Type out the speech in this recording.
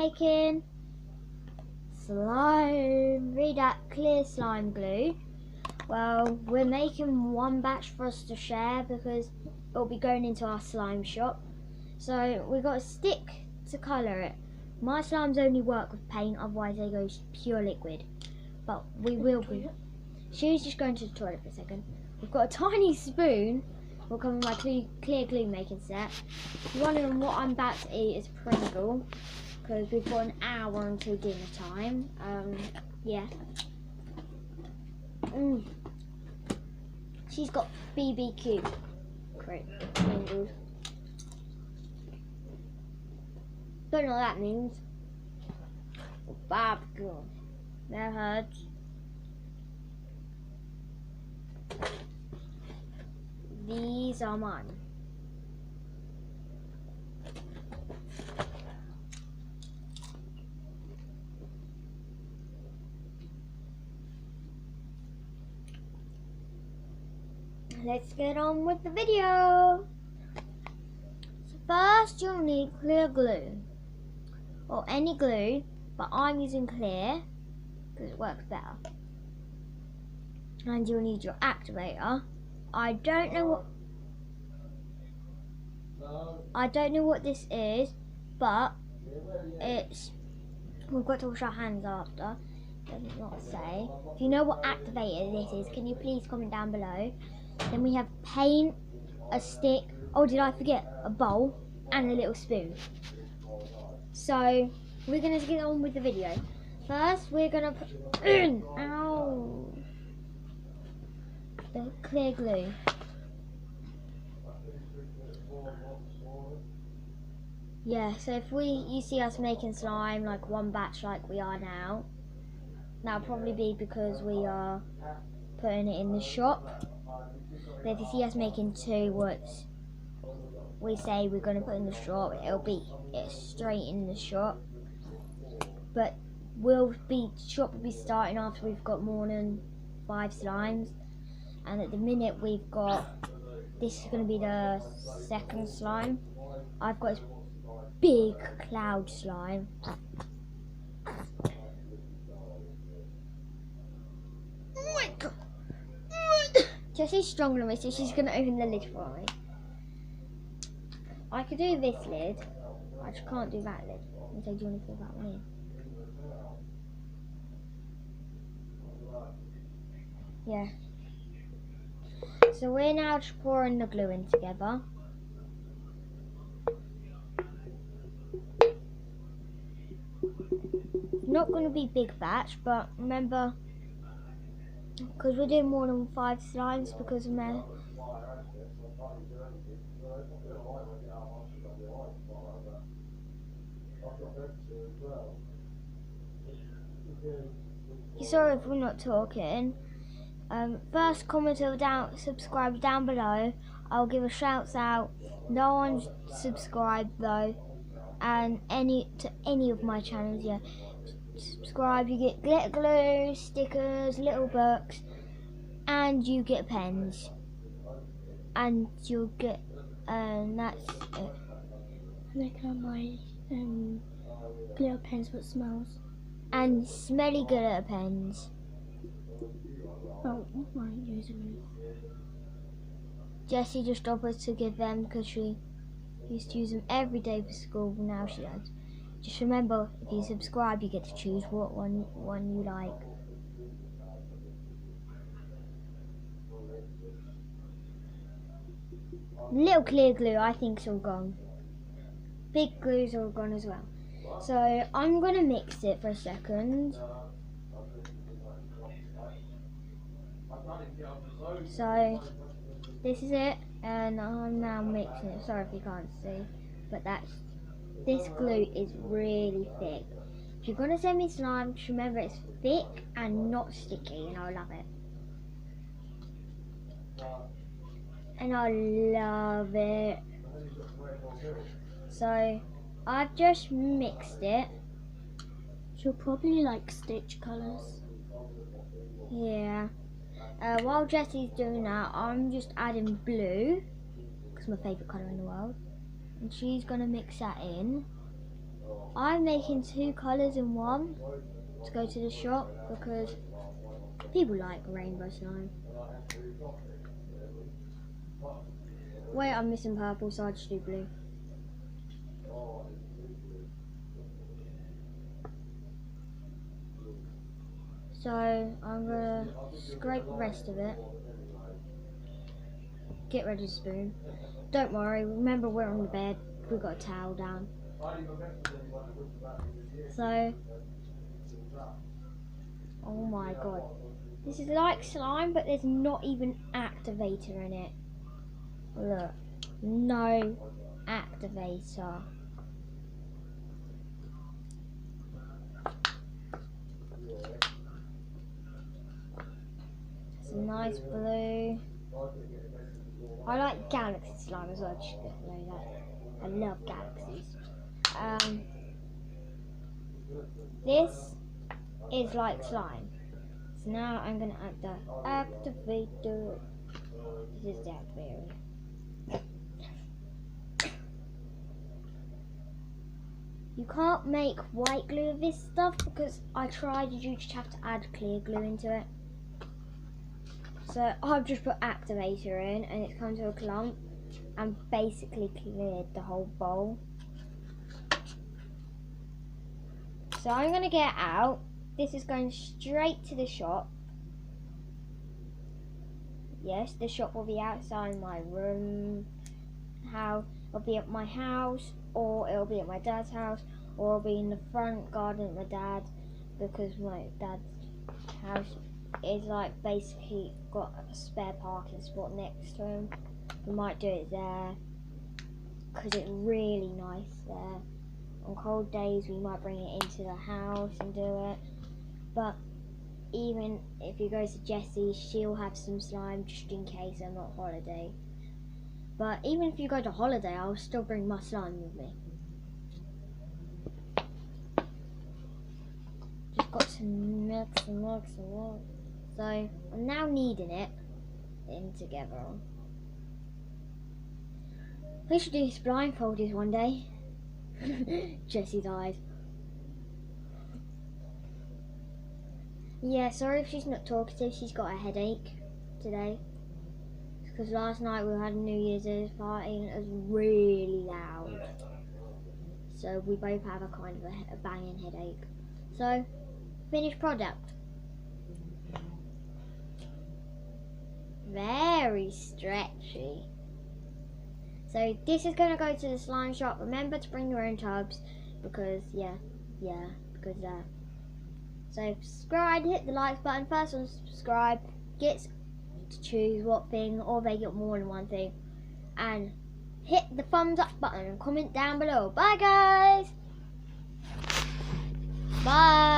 making slime. Read that, clear slime glue. Well, we're making one batch for us to share because it'll be going into our slime shop. So we've got a stick to colour it. My slimes only work with paint, otherwise they go pure liquid. But we will be. She's just going to the toilet for a second. We've got a tiny spoon. Will come with my clear glue making set. If you're wondering what I'm about to eat is Pringle, because we've got an hour until dinner time. Yeah. She's got BBQ. Great. Pringles. Don't know what that means. Barbecue. That hurts. These are mine. Let's get on with the video. So first you'll need clear glue. Or any glue, but I'm using clear because it works better. And you'll need your activator. I don't know what this is, but it's, we've got to wash our hands after. Does it not say? If you know what activator this is, can you please comment down below? Then we have paint, a stick, oh did I forget, a bowl and a little spoon. So we're going to get on with the video. First we're going to put ow, the clear glue. Yeah, so if you see us making slime like one batch like we are now, that'll probably be because we are putting it in the shop. But if you see us making two, what we say we're going to put in the shop, it's straight in the shop. But shop will be starting after we've got more than 5 slimes. And at the minute we've got, this is going to be the second slime. I've got this big cloud slime. Oh my god! Jessie's stronger than me, so she's going to open the lid for me. I could do this lid, I just can't do that lid. And so do you want to fill that one in? Yeah. So we're now just pouring the glue in together. Not going to be big batch, but remember, because we're doing more than 5 slimes because of my. Sorry if we're not talking. First comment or subscribe down below. I'll give a shout out. No one's subscribed though, and to any of my channels. Yeah, subscribe. You get glitter glue, stickers, little books, and you get pens. And you'll get, that's it. Look at my glitter pens, what smells. And smelly glitter pens. Oh, I might use them. Jessie just offered to give them because she used to use them every day for school. Now she does. Just remember, if you subscribe, you get to choose what one you like. Little clear glue, I think, is all gone. Big glue's all gone as well. So I'm gonna mix it for a second. So this is it, and I'm now mixing it. Sorry if you can't see, but this glue is really thick. If you're gonna send me slime, just remember it's thick and not sticky, and I'll love it. And I love it. So I've just mixed it. She'll probably like Stitch colours. Yeah. While Jessie's doing that, I'm just adding blue, because it's my favourite colour in the world. And she's going to mix that in. I'm making 2 colours in one to go to the shop because people like rainbow slime. Wait, I'm missing purple, so I just do blue. So I'm gonna scrape the rest of it. Get ready to spoon. Don't worry, remember we're on the bed. We've got a towel down. So, oh my god. This is like slime, but there's not even activator in it. Look, no activator. It's a nice blue. I like galaxy slime as well, just to know that. I love galaxies. This is like slime. So now I'm going to add the activator. This is the activator. You can't make white glue with this stuff because I tried, you just have to add clear glue into it. So I've just put activator in and it's come to a clump and basically cleared the whole bowl. So I'm going to get it out. This is going straight to the shop. Yes, the shop will be outside my room. It'll be at my house, or it'll be at my dad's house, or it'll be in the front garden at my dad, because my dad's house is like basically got a spare parking spot next to him. We might do it there because it's really nice there. On cold days we might bring it into the house and do it, but even if you go to Jessie, she'll have some slime just in case I'm on holiday. But even if you go to holiday, I'll still bring my slime with me. Just got to mix. So I'm now kneading it in together. We should do this blindfolded one day. Jessie's eyes. Yeah, sorry if she's not talkative, she's got a headache today. Because last night we had a New Year's Eve party and it was really loud. So we both have a kind of a banging headache. So, finished product. Very stretchy. So this is going to go to the slime shop. Remember to bring your own tubs because so subscribe, hit the like button. First one subscribe gets to choose what thing, or they get more than one thing. And hit the thumbs up button and comment down below. Bye guys. Bye.